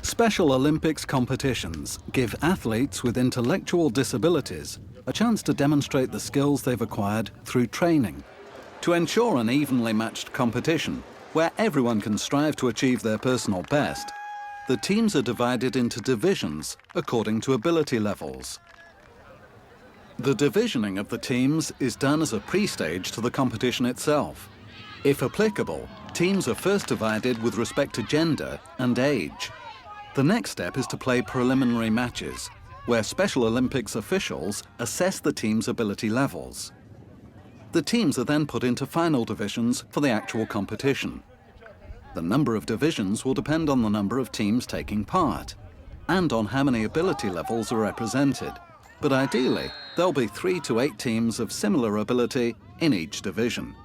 Special Olympics competitions give athletes with intellectual disabilities a chance to demonstrate the skills they've acquired through training. To ensure an evenly matched competition, where everyone can strive to achieve their personal best, the teams are divided into divisions according to ability levels. The divisioning of the teams is done as a pre-stage to the competition itself. If applicable, teams are first divided with respect to gender and age. The next step is to play preliminary matches, where Special Olympics officials assess the team's ability levels. The teams are then put into final divisions for the actual competition. The number of divisions will depend on the number of teams taking part, and on how many ability levels are represented. But ideally, there'll be 3 to 8 teams of similar ability in each division.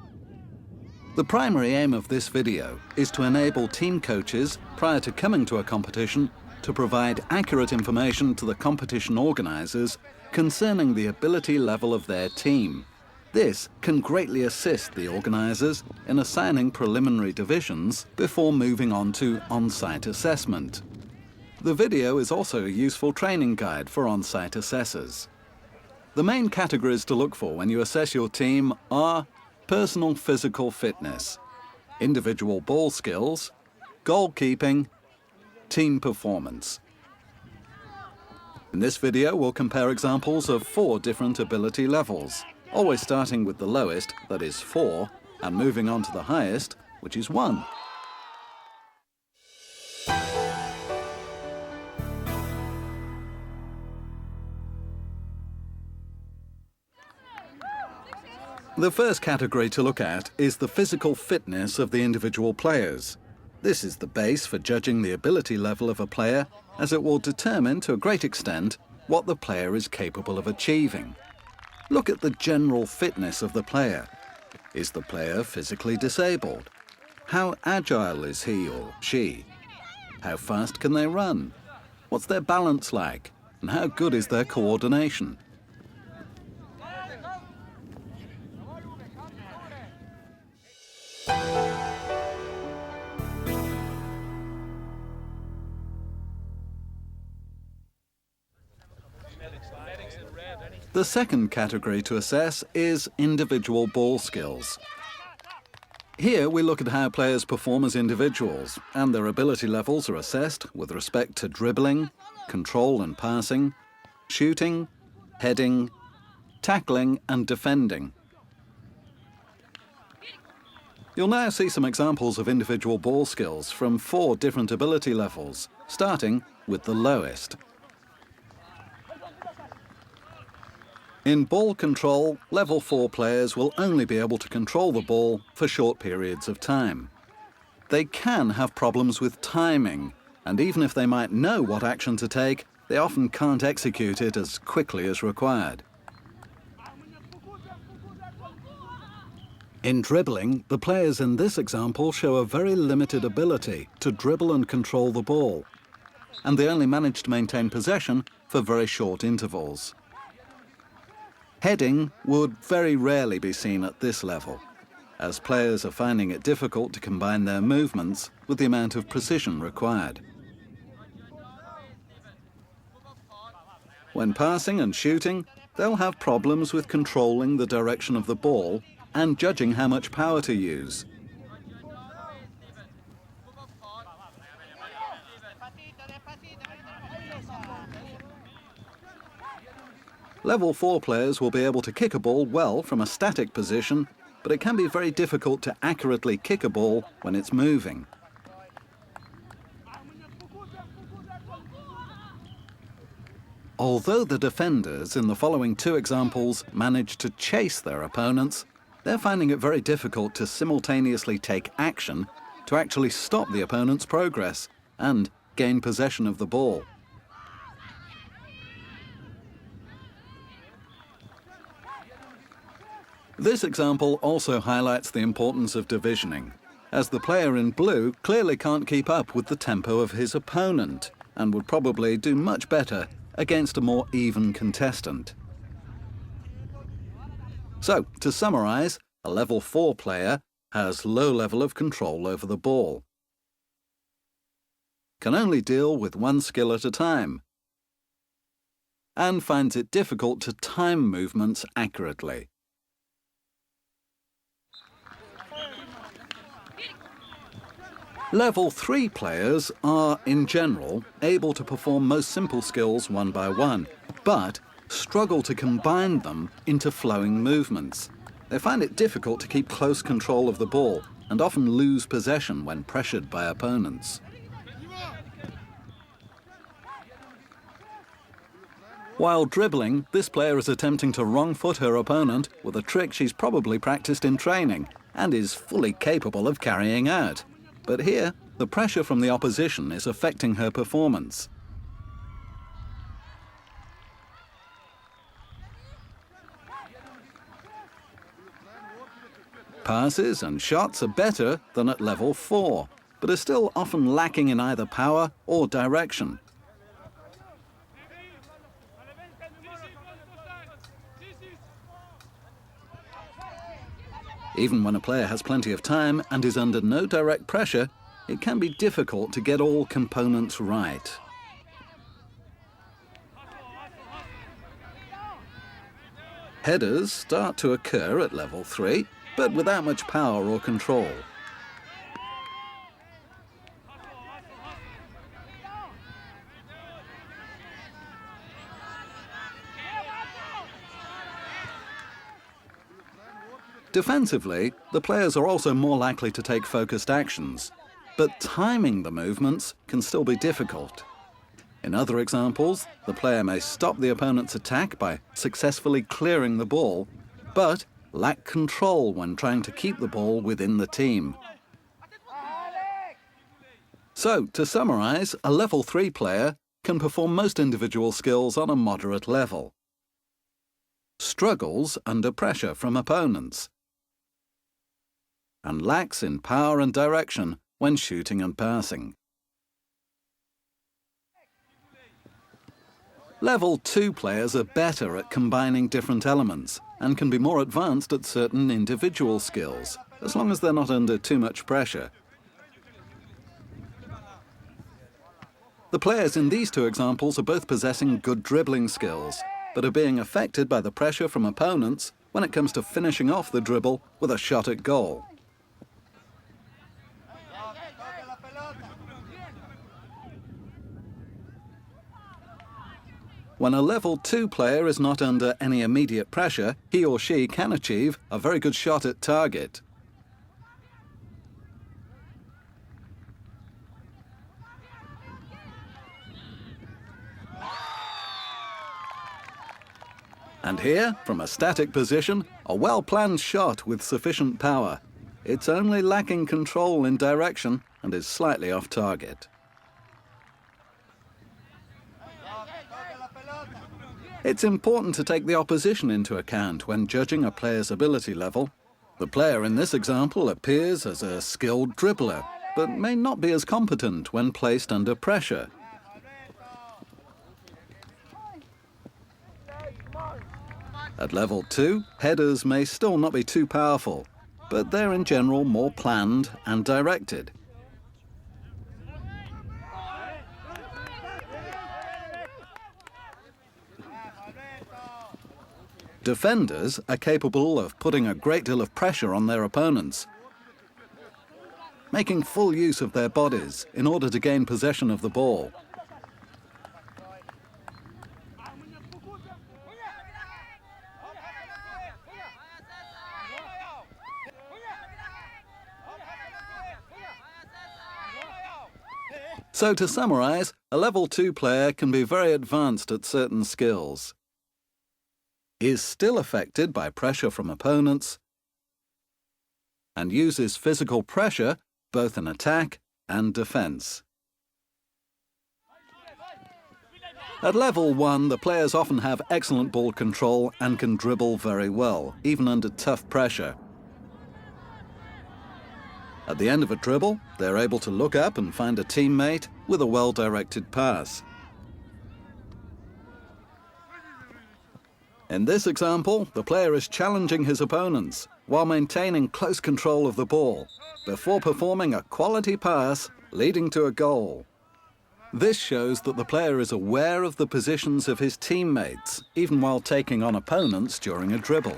The primary aim of this video is to enable team coaches, prior to coming to a competition, to provide accurate information to the competition organisers concerning the ability level of their team. This can greatly assist the organisers in assigning preliminary divisions before moving on to on-site assessment. The video is also a useful training guide for on-site assessors. The main categories to look for when you assess your team are personal physical fitness, individual ball skills, goalkeeping, team performance. In this video, we'll compare examples of 4 different ability levels, always starting with the lowest, that is 4, and moving on to the highest, which is 1. The first category to look at is the physical fitness of the individual players. This is the base for judging the ability level of a player, as it will determine to a great extent what the player is capable of achieving. Look at the general fitness of the player. Is the player physically disabled? How agile is he or she? How fast can they run? What's their balance like? And how good is their coordination? The second category to assess is individual ball skills. Here we look at how players perform as individuals, and their ability levels are assessed with respect to dribbling, control and passing, shooting, heading, tackling and defending. You'll now see some examples of individual ball skills from 4 different ability levels, starting with the lowest. In ball control, level 4 players will only be able to control the ball for short periods of time. They can have problems with timing, and even if they might know what action to take, they often can't execute it as quickly as required. In dribbling, the players in this example show a very limited ability to dribble and control the ball, and they only manage to maintain possession for very short intervals. Heading would very rarely be seen at this level, as players are finding it difficult to combine their movements with the amount of precision required. When passing and shooting, they'll have problems with controlling the direction of the ball and judging how much power to use. Level 4 players will be able to kick a ball well from a static position, but it can be very difficult to accurately kick a ball when it's moving. Although the defenders in the following 2 examples manage to chase their opponents, they're finding it very difficult to simultaneously take action to actually stop the opponent's progress and gain possession of the ball. This example also highlights the importance of divisioning, as the player in blue clearly can't keep up with the tempo of his opponent and would probably do much better against a more even contestant. So, to summarise, a level 4 player has low level of control over the ball. can only deal with one skill at a time and finds it difficult to time movements accurately. Level 3 players are, in general, able to perform most simple skills one by one, but struggle to combine them into flowing movements. They find it difficult to keep close control of the ball and often lose possession when pressured by opponents. While dribbling, this player is attempting to wrong-foot her opponent with a trick she's probably practiced in training and is fully capable of carrying out. But here, the pressure from the opposition is affecting her performance. Passes and shots are better than at level 4, but are still often lacking in either power or direction. Even when a player has plenty of time and is under no direct pressure, it can be difficult to get all components right. Headers start to occur at level 3, but without much power or control. Defensively, the players are also more likely to take focused actions, but timing the movements can still be difficult. In other examples, the player may stop the opponent's attack by successfully clearing the ball, but lack control when trying to keep the ball within the team. So, to summarize, a level 3 player can perform most individual skills on a moderate level, struggles under pressure from opponents, and lacks in power and direction when shooting and passing. Level 2 players are better at combining different elements and can be more advanced at certain individual skills, as long as they're not under too much pressure. The players in these two examples are both possessing good dribbling skills, but are being affected by the pressure from opponents when it comes to finishing off the dribble with a shot at goal. When a level 2 player is not under any immediate pressure, he or she can achieve a very good shot at target. And here, from a static position, a well-planned shot with sufficient power. It's only lacking control in direction and is slightly off target. It's important to take the opposition into account when judging a player's ability level. The player in this example appears as a skilled dribbler, but may not be as competent when placed under pressure. At level 2, headers may still not be too powerful, but they're in general more planned and directed. Defenders are capable of putting a great deal of pressure on their opponents, making full use of their bodies in order to gain possession of the ball. So to summarize, a level 2 player can be very advanced at certain skills, is still affected by pressure from opponents, and uses physical pressure both in attack and defense. At level 1, the players often have excellent ball control and can dribble very well, even under tough pressure. At the end of a dribble, they're able to look up and find a teammate with a well-directed pass. In this example, the player is challenging his opponents while maintaining close control of the ball before performing a quality pass leading to a goal. This shows that the player is aware of the positions of his teammates, even while taking on opponents during a dribble.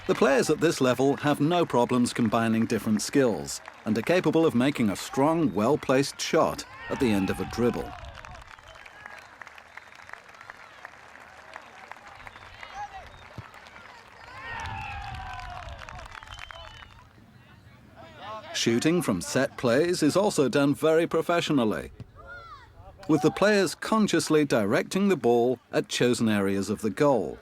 The players at this level have no problems combining different skills and are capable of making a strong, well-placed shot at the end of a dribble. Shooting from set plays is also done very professionally, with the players consciously directing the ball at chosen areas of the goal.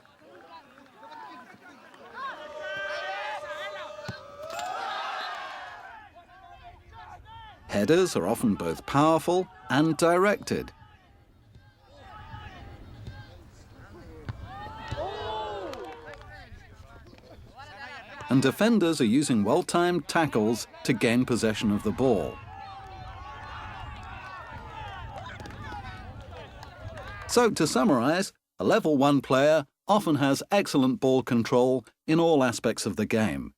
Headers are often both powerful and directed. And defenders are using well-timed tackles to gain possession of the ball. So, to summarise, a level 1 player often has excellent ball control in all aspects of the game,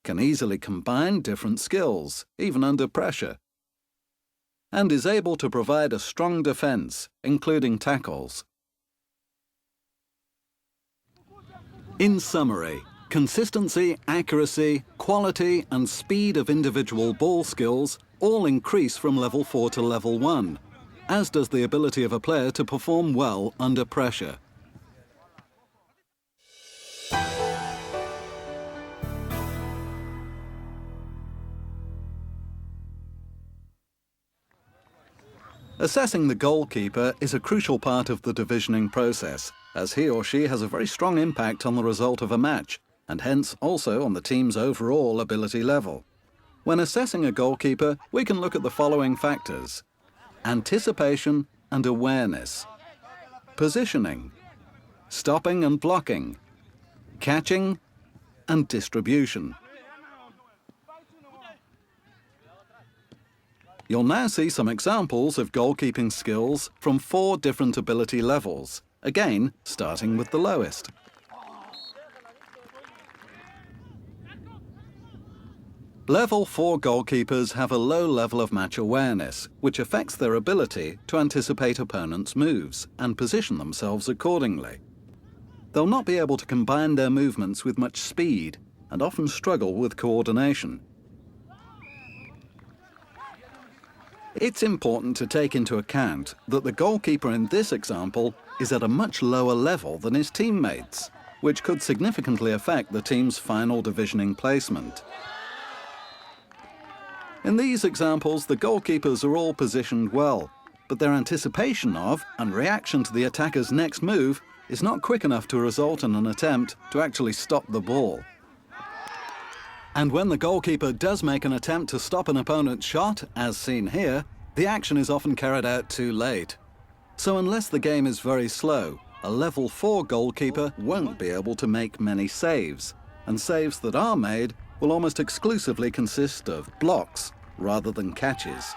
can easily combine different skills, even under pressure, and is able to provide a strong defence, including tackles. In summary, consistency, accuracy, quality and speed of individual ball skills all increase from level 4 to level 1, as does the ability of a player to perform well under pressure. Assessing the goalkeeper is a crucial part of the divisioning process, as he or she has a very strong impact on the result of a match, and hence also on the team's overall ability level. When assessing a goalkeeper, we can look at the following factors: anticipation and awareness, positioning, stopping and blocking, catching and distribution. You'll now see some examples of goalkeeping skills from 4 different ability levels, again starting with the lowest. Level 4 goalkeepers have a low level of match awareness, which affects their ability to anticipate opponents' moves and position themselves accordingly. They'll not be able to combine their movements with much speed and often struggle with coordination. It's important to take into account that the goalkeeper in this example is at a much lower level than his teammates, which could significantly affect the team's final divisioning placement. In these examples, the goalkeepers are all positioned well, but their anticipation of and reaction to the attacker's next move is not quick enough to result in an attempt to actually stop the ball. And when the goalkeeper does make an attempt to stop an opponent's shot, as seen here, the action is often carried out too late. So unless the game is very slow, a level 4 goalkeeper won't be able to make many saves, and saves that are made will almost exclusively consist of blocks rather than catches.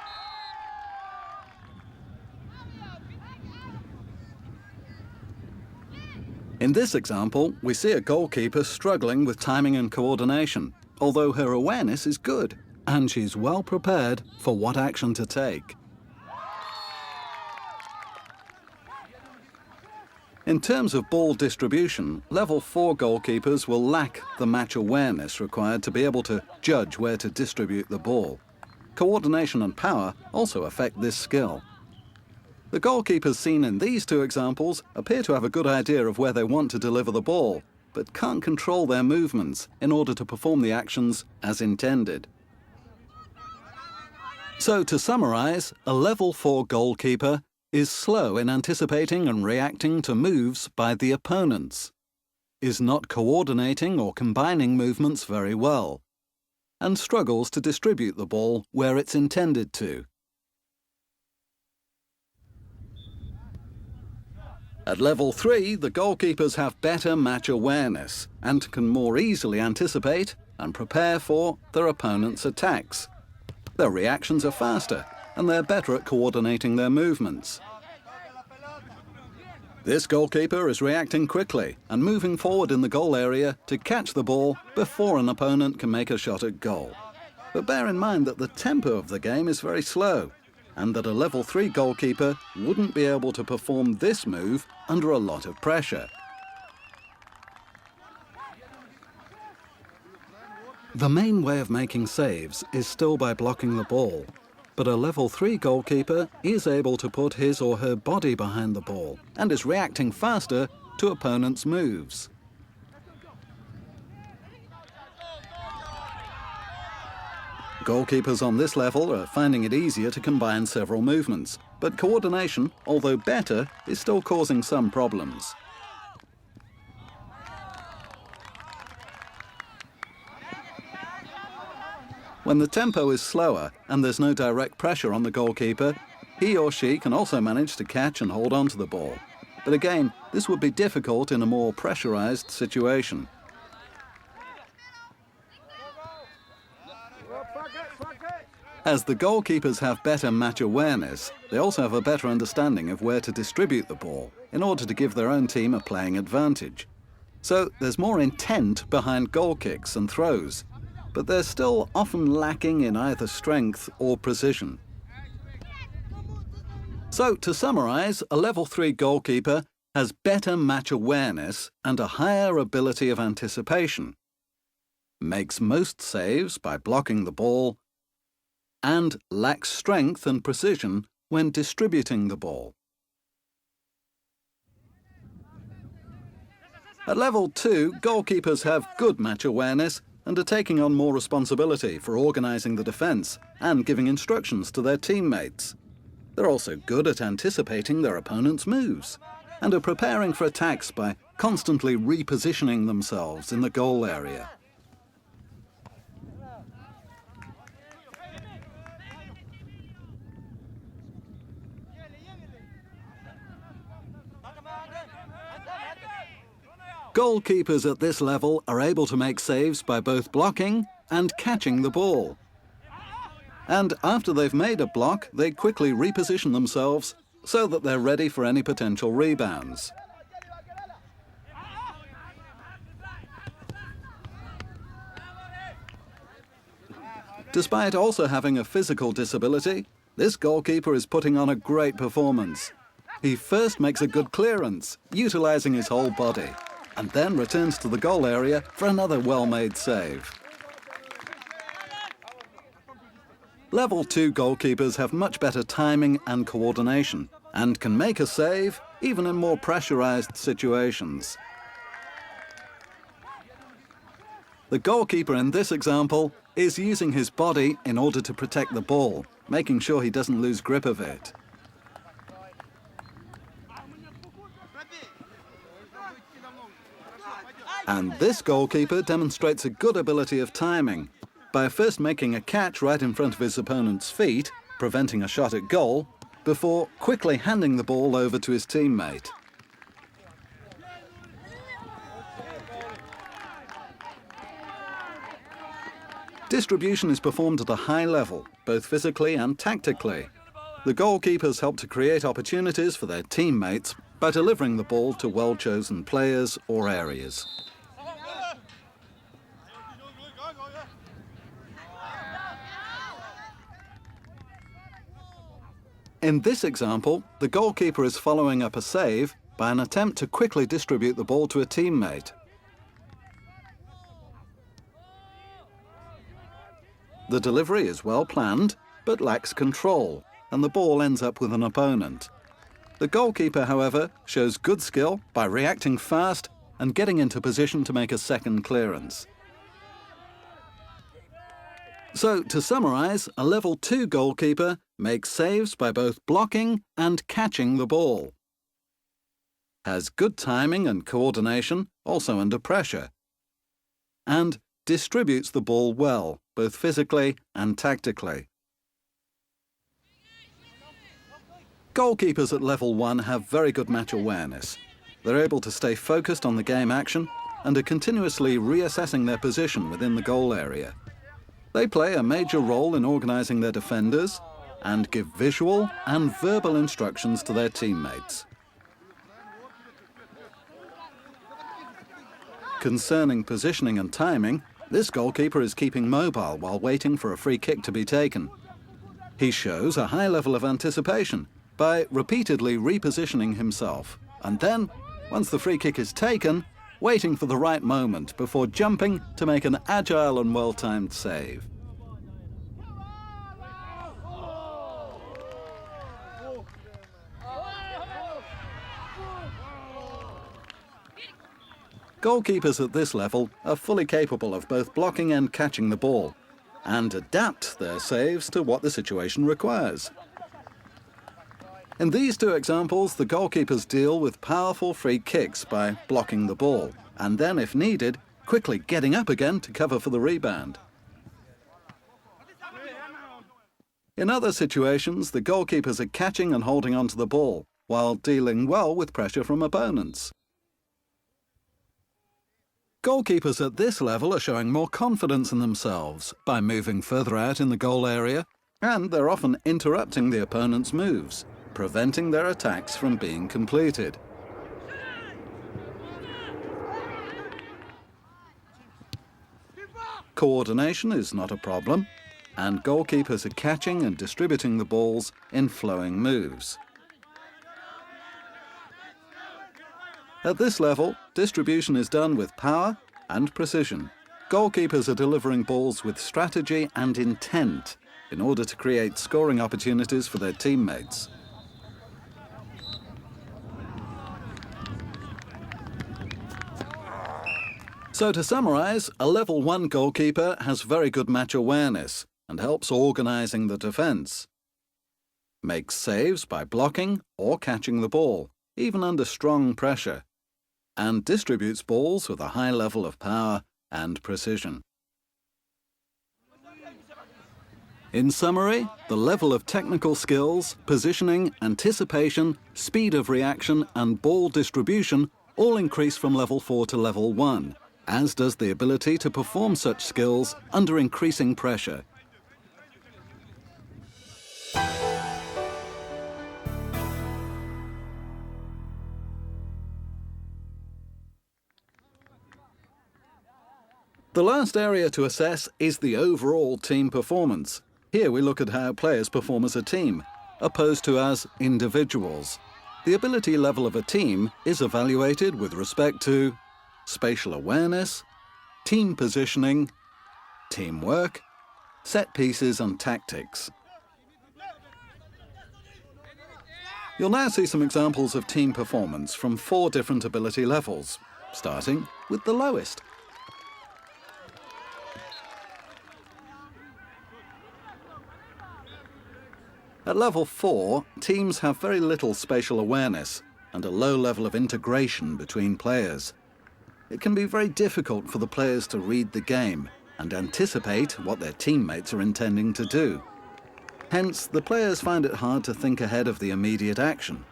In this example, we see a goalkeeper struggling with timing and coordination, although her awareness is good, and she's well prepared for what action to take. In terms of ball distribution, level 4 goalkeepers will lack the match awareness required to be able to judge where to distribute the ball. Coordination and power also affect this skill. The goalkeepers seen in these 2 examples appear to have a good idea of where they want to deliver the ball, but can't control their movements in order to perform the actions as intended. So, to summarise, a level 4 goalkeeper is slow in anticipating and reacting to moves by the opponents, is not coordinating or combining movements very well, and struggles to distribute the ball where it's intended to. At level 3, the goalkeepers have better match awareness and can more easily anticipate and prepare for their opponent's attacks. Their reactions are faster and they're better at coordinating their movements. This goalkeeper is reacting quickly and moving forward in the goal area to catch the ball before an opponent can make a shot at goal. But bear in mind that the tempo of the game is very slow, and that a level 3 goalkeeper wouldn't be able to perform this move under a lot of pressure. The main way of making saves is still by blocking the ball, but a level 3 goalkeeper is able to put his or her body behind the ball and is reacting faster to opponents' moves. Goalkeepers on this level are finding it easier to combine several movements, but coordination, although better, is still causing some problems. When the tempo is slower and there's no direct pressure on the goalkeeper, he or she can also manage to catch and hold on to the ball. But again, this would be difficult in a more pressurized situation. As the goalkeepers have better match awareness, they also have a better understanding of where to distribute the ball in order to give their own team a playing advantage. So there's more intent behind goal kicks and throws, but they're still often lacking in either strength or precision. So, to summarize, a level 3 goalkeeper has better match awareness and a higher ability of anticipation, makes most saves by blocking the ball, and lacks strength and precision when distributing the ball. At level 2, goalkeepers have good match awareness and are taking on more responsibility for organising the defence and giving instructions to their teammates. They're also good at anticipating their opponent's moves and are preparing for attacks by constantly repositioning themselves in the goal area. Goalkeepers at this level are able to make saves by both blocking and catching the ball. And after they've made a block, they quickly reposition themselves so that they're ready for any potential rebounds. Despite also having a physical disability, this goalkeeper is putting on a great performance. He first makes a good clearance, utilising his whole body, and then returns to the goal area for another well-made save. Level 2 goalkeepers have much better timing and coordination, and can make a save even in more pressurized situations. The goalkeeper in this example is using his body in order to protect the ball, making sure he doesn't lose grip of it. And this goalkeeper demonstrates a good ability of timing by first making a catch right in front of his opponent's feet, preventing a shot at goal, before quickly handing the ball over to his teammate. Distribution is performed at a high level, both physically and tactically. The goalkeepers help to create opportunities for their teammates by delivering the ball to well-chosen players or areas. In this example, the goalkeeper is following up a save by an attempt to quickly distribute the ball to a teammate. The delivery is well planned, but lacks control, and the ball ends up with an opponent. The goalkeeper, however, shows good skill by reacting fast and getting into position to make a second clearance. So, to summarise, a level 2 goalkeeper makes saves by both blocking and catching the ball. Has good timing and coordination, also under pressure. And distributes the ball well, both physically and tactically. Goalkeepers at level 1 have very good match awareness. They're able to stay focused on the game action and are continuously reassessing their position within the goal area. They play a major role in organising their defenders and give visual and verbal instructions to their teammates. Concerning positioning and timing, This goalkeeper is keeping mobile while waiting for a free kick to be taken. He shows a high level of anticipation by repeatedly repositioning himself, and then, once the free kick is taken, waiting for the right moment before jumping to make an agile and well-timed save. Goalkeepers at this level are fully capable of both blocking and catching the ball, and adapt their saves to what the situation requires. In these two examples, the goalkeepers deal with powerful free kicks by blocking the ball, and then, if needed, quickly getting up again to cover for the rebound. In other situations, the goalkeepers are catching and holding onto the ball, while dealing well with pressure from opponents. Goalkeepers at this level are showing more confidence in themselves by moving further out in the goal area, and they're often interrupting the opponent's moves, preventing their attacks from being completed. Coordination is not a problem, and goalkeepers are catching and distributing the balls in flowing moves. At this level, distribution is done with power and precision. Goalkeepers are delivering balls with strategy and intent in order to create scoring opportunities for their teammates. So to summarise, a level 1 goalkeeper has very good match awareness and helps organising the defence. Makes saves by blocking or catching the ball, even under strong pressure, and distributes balls with a high level of power and precision. In summary, the level of technical skills, positioning, anticipation, speed of reaction and ball distribution all increase from level 4 to level 1, as does the ability to perform such skills under increasing pressure. The last area to assess is the overall team performance. Here we look at how players perform as a team, opposed to as individuals. The ability level of a team is evaluated with respect to spatial awareness, team positioning, teamwork, set pieces and tactics. You'll now see some examples of team performance from 4 different ability levels, starting with the lowest. At level 4, teams have very little spatial awareness and a low level of integration between players. It can be very difficult for the players to read the game and anticipate what their teammates are intending to do. Hence, the players find it hard to think ahead of the immediate action,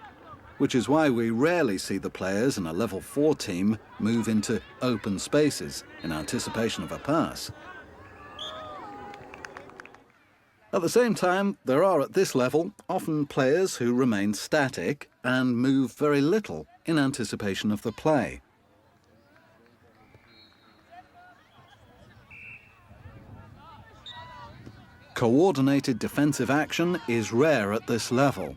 which is why we rarely see the players in a level 4 team move into open spaces in anticipation of a pass. At the same time, there are at this level often players who remain static and move very little in anticipation of the play. Coordinated defensive action is rare at this level.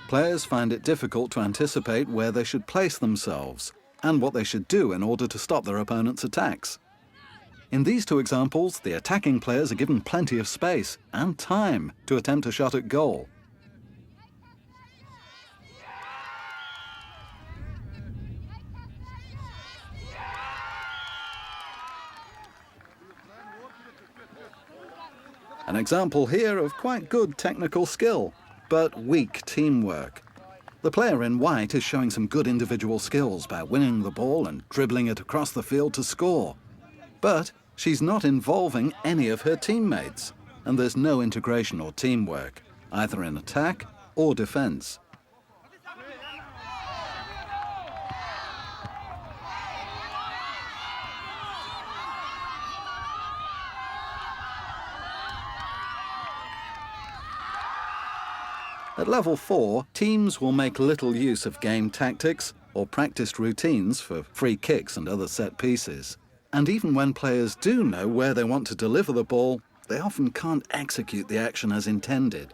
Players find it difficult to anticipate where they should place themselves and what they should do in order to stop their opponent's attacks. In these 2 examples, the attacking players are given plenty of space and time to attempt a shot at goal. An example here of quite good technical skill, but weak teamwork. The player in white is showing some good individual skills by winning the ball and dribbling it across the field to score. But she's not involving any of her teammates, and there's no integration or teamwork, either in attack or defence. At level 4, teams will make little use of game tactics or practiced routines for free kicks and other set pieces. And even when players do know where they want to deliver the ball, they often can't execute the action as intended.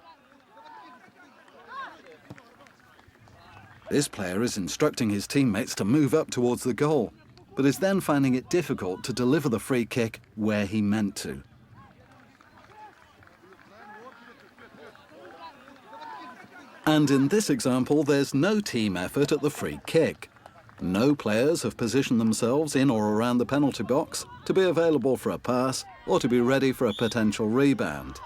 This player is instructing his teammates to move up towards the goal, but is then finding it difficult to deliver the free kick where he meant to. And in this example, there's no team effort at the free kick. No players have positioned themselves in or around the penalty box to be available for a pass or to be ready for a potential rebound.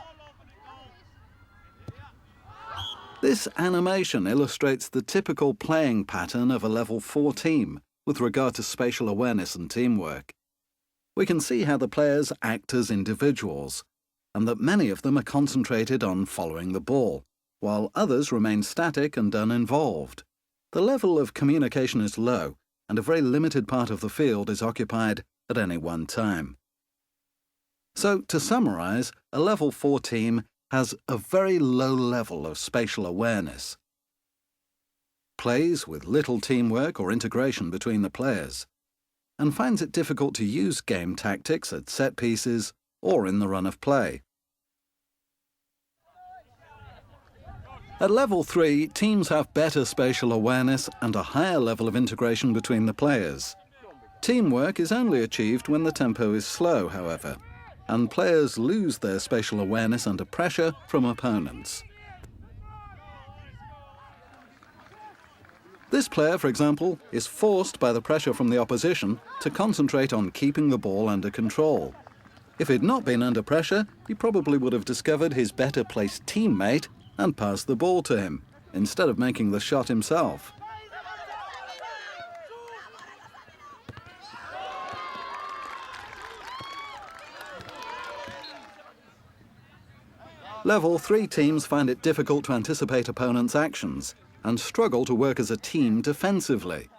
This animation illustrates the typical playing pattern of a level 4 team with regard to spatial awareness and teamwork. We can see how the players act as individuals, and that many of them are concentrated on following the ball, while others remain static and uninvolved. The level of communication is low, and a very limited part of the field is occupied at any one time. So, to summarize, a level 4 team has a very low level of spatial awareness, plays with little teamwork or integration between the players, and finds it difficult to use game tactics at set pieces or in the run of play. At level 3, teams have better spatial awareness and a higher level of integration between the players. Teamwork is only achieved when the tempo is slow, however, and players lose their spatial awareness under pressure from opponents. This player, for example, is forced by the pressure from the opposition to concentrate on keeping the ball under control. If he'd not been under pressure, he probably would have discovered his better placed teammate and passed the ball to him, instead of making the shot himself. Level 3 teams find it difficult to anticipate opponents' actions and struggle to work as a team defensively.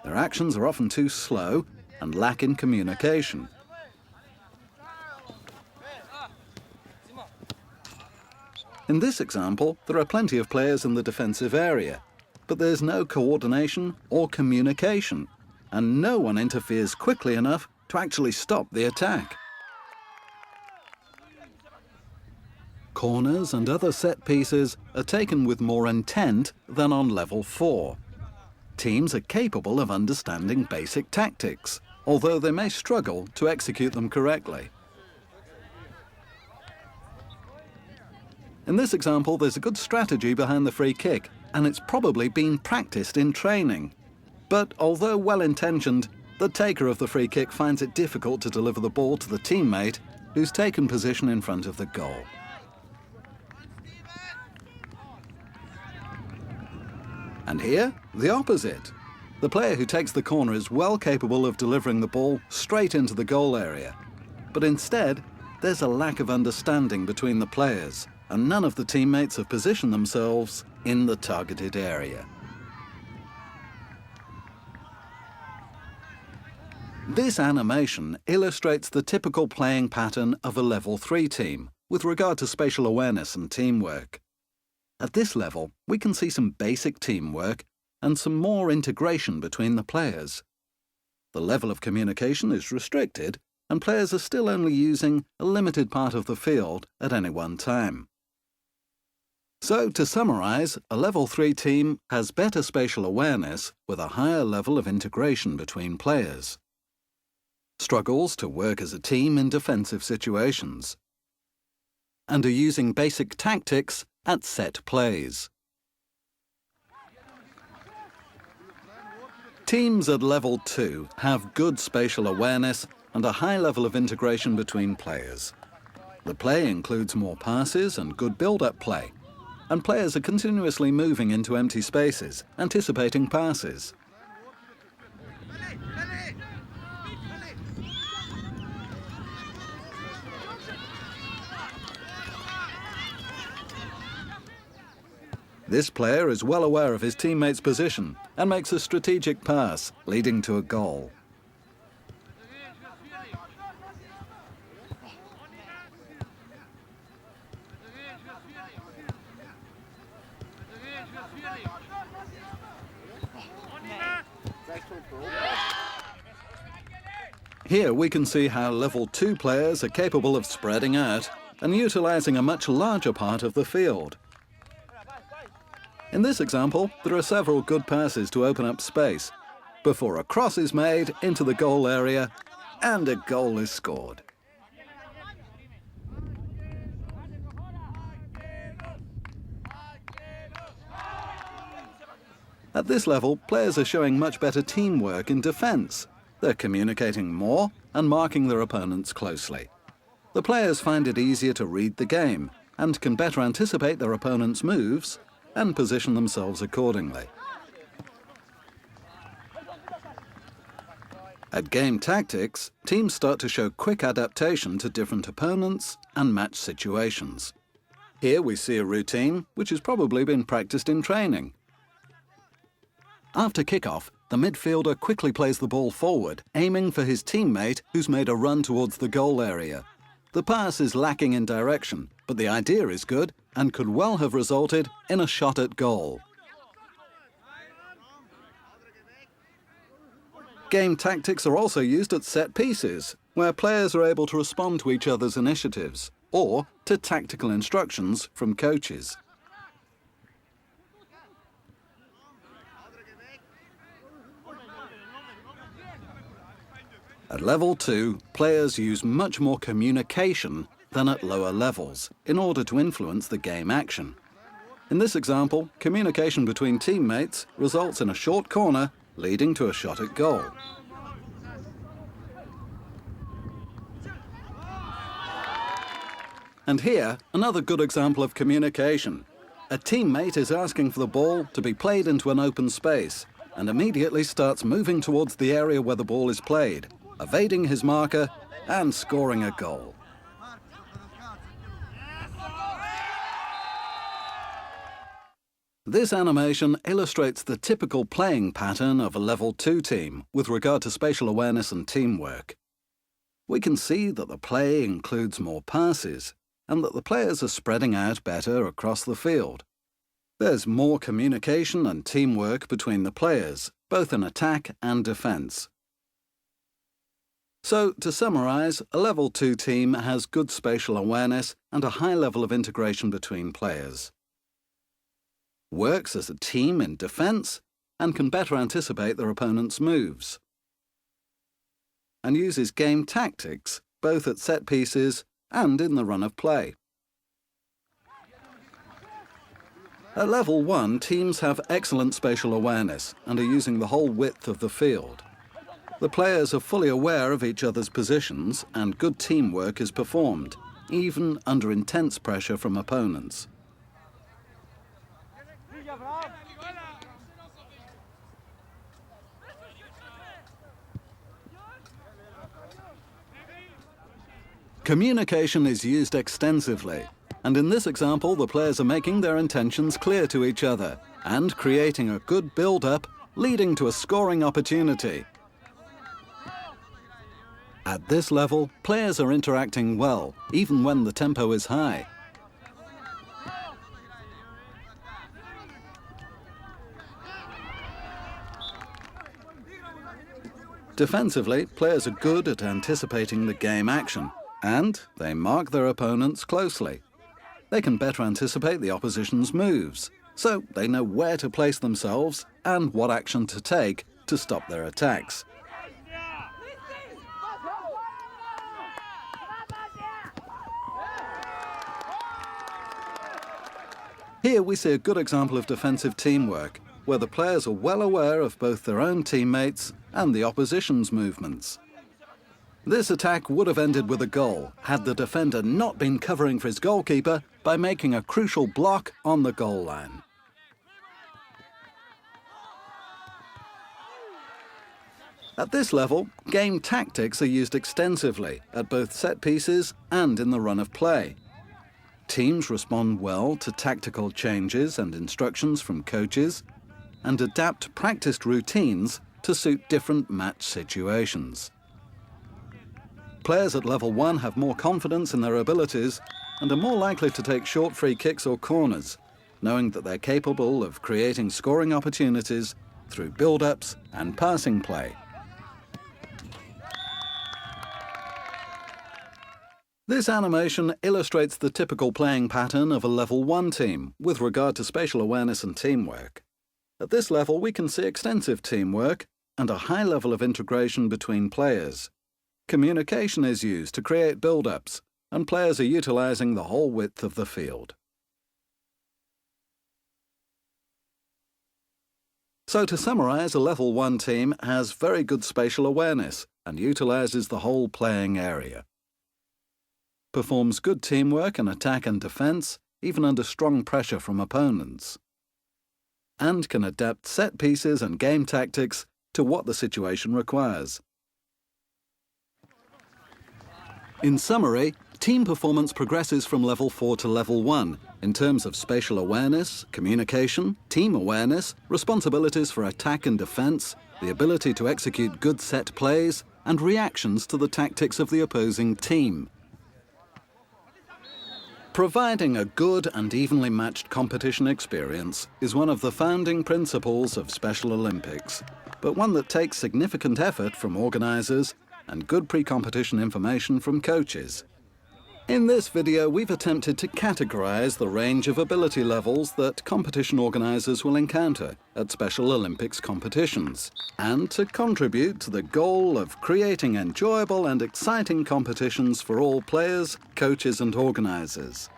Their actions are often too slow and lack in communication. In this example, there are plenty of players in the defensive area, but there's no coordination or communication, and no one interferes quickly enough to actually stop the attack. Corners and other set pieces are taken with more intent than on level 4. Teams are capable of understanding basic tactics, although they may struggle to execute them correctly. In this example, there's a good strategy behind the free kick, and it's probably been practiced in training. But although well-intentioned, the taker of the free kick finds it difficult to deliver the ball to the teammate who's taken position in front of the goal. And here, the opposite. The player who takes the corner is well capable of delivering the ball straight into the goal area. But instead, there's a lack of understanding between the players, and none of the teammates have positioned themselves in the targeted area. This animation illustrates the typical playing pattern of a level 3 team with regard to spatial awareness and teamwork. At this level, we can see some basic teamwork and some more integration between the players. The level of communication is restricted, and players are still only using a limited part of the field at any one time. So, to summarize, a level 3 team has better spatial awareness with a higher level of integration between players. Struggles to work as a team in defensive situations. And are using basic tactics at set plays. Teams at level 2 have good spatial awareness and a high level of integration between players. The play includes more passes and good build-up play, and players are continuously moving into empty spaces, anticipating passes. This player is well aware of his teammate's position and makes a strategic pass, leading to a goal. Here we can see how level 2 players are capable of spreading out and utilising a much larger part of the field. In this example, there are several good passes to open up space before a cross is made into the goal area and a goal is scored. At this level, players are showing much better teamwork in defence. They're communicating more and marking their opponents closely. The players find it easier to read the game and can better anticipate their opponent's moves and position themselves accordingly. At game tactics, teams start to show quick adaptation to different opponents and match situations. Here we see a routine which has probably been practiced in training. After kickoff, the midfielder quickly plays the ball forward, aiming for his teammate who's made a run towards the goal area. The pass is lacking in direction, but the idea is good and could well have resulted in a shot at goal. Game tactics are also used at set pieces, where players are able to respond to each other's initiatives or to tactical instructions from coaches. At level 2, players use much more communication than at lower levels in order to influence the game action. In this example, communication between teammates results in a short corner leading to a shot at goal. And here, another good example of communication. A teammate is asking for the ball to be played into an open space and immediately starts moving towards the area where the ball is played, evading his marker and scoring a goal. This animation illustrates the typical playing pattern of a level 2 team with regard to spatial awareness and teamwork. We can see that the play includes more passes and that the players are spreading out better across the field. There's more communication and teamwork between the players, both in attack and defence. So, to summarise, a level 2 team has good spatial awareness and a high level of integration between players. Works as a team in defence and can better anticipate their opponent's moves. And uses game tactics, both at set pieces and in the run of play. At level 1, teams have excellent spatial awareness and are using the whole width of the field. The players are fully aware of each other's positions and good teamwork is performed, even under intense pressure from opponents. Communication is used extensively, and in this example the players are making their intentions clear to each other and creating a good build-up leading to a scoring opportunity. At this level, players are interacting well, even when the tempo is high. Defensively, players are good at anticipating the game action, and they mark their opponents closely. They can better anticipate the opposition's moves, so they know where to place themselves and what action to take to stop their attacks. Here we see a good example of defensive teamwork, where the players are well aware of both their own teammates and the opposition's movements. This attack would have ended with a goal had the defender not been covering for his goalkeeper by making a crucial block on the goal line. At this level, game tactics are used extensively at both set pieces and in the run of play. Teams respond well to tactical changes and instructions from coaches and adapt practiced routines to suit different match situations. Players at level 1 have more confidence in their abilities and are more likely to take short free kicks or corners, knowing that they're capable of creating scoring opportunities through build-ups and passing play. This animation illustrates the typical playing pattern of a Level 1 team with regard to spatial awareness and teamwork. At this level, we can see extensive teamwork and a high level of integration between players. Communication is used to create build-ups, and players are utilizing the whole width of the field. So to summarize, a Level 1 team has very good spatial awareness and utilizes the whole playing area. Performs good teamwork in attack and defense, even under strong pressure from opponents. And can adapt set pieces and game tactics to what the situation requires. In summary, team performance progresses from Level 4 to Level 1 in terms of spatial awareness, communication, team awareness, responsibilities for attack and defense, the ability to execute good set plays, and reactions to the tactics of the opposing team. Providing a good and evenly matched competition experience is one of the founding principles of Special Olympics, but one that takes significant effort from organisers and good pre-competition information from coaches. In this video, we've attempted to categorise the range of ability levels that competition organisers will encounter at Special Olympics competitions, and to contribute to the goal of creating enjoyable and exciting competitions for all players, coaches and organisers,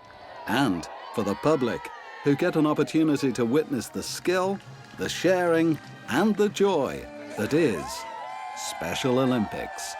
and for the public, who get an opportunity to witness the skill, the sharing and the joy that is Special Olympics.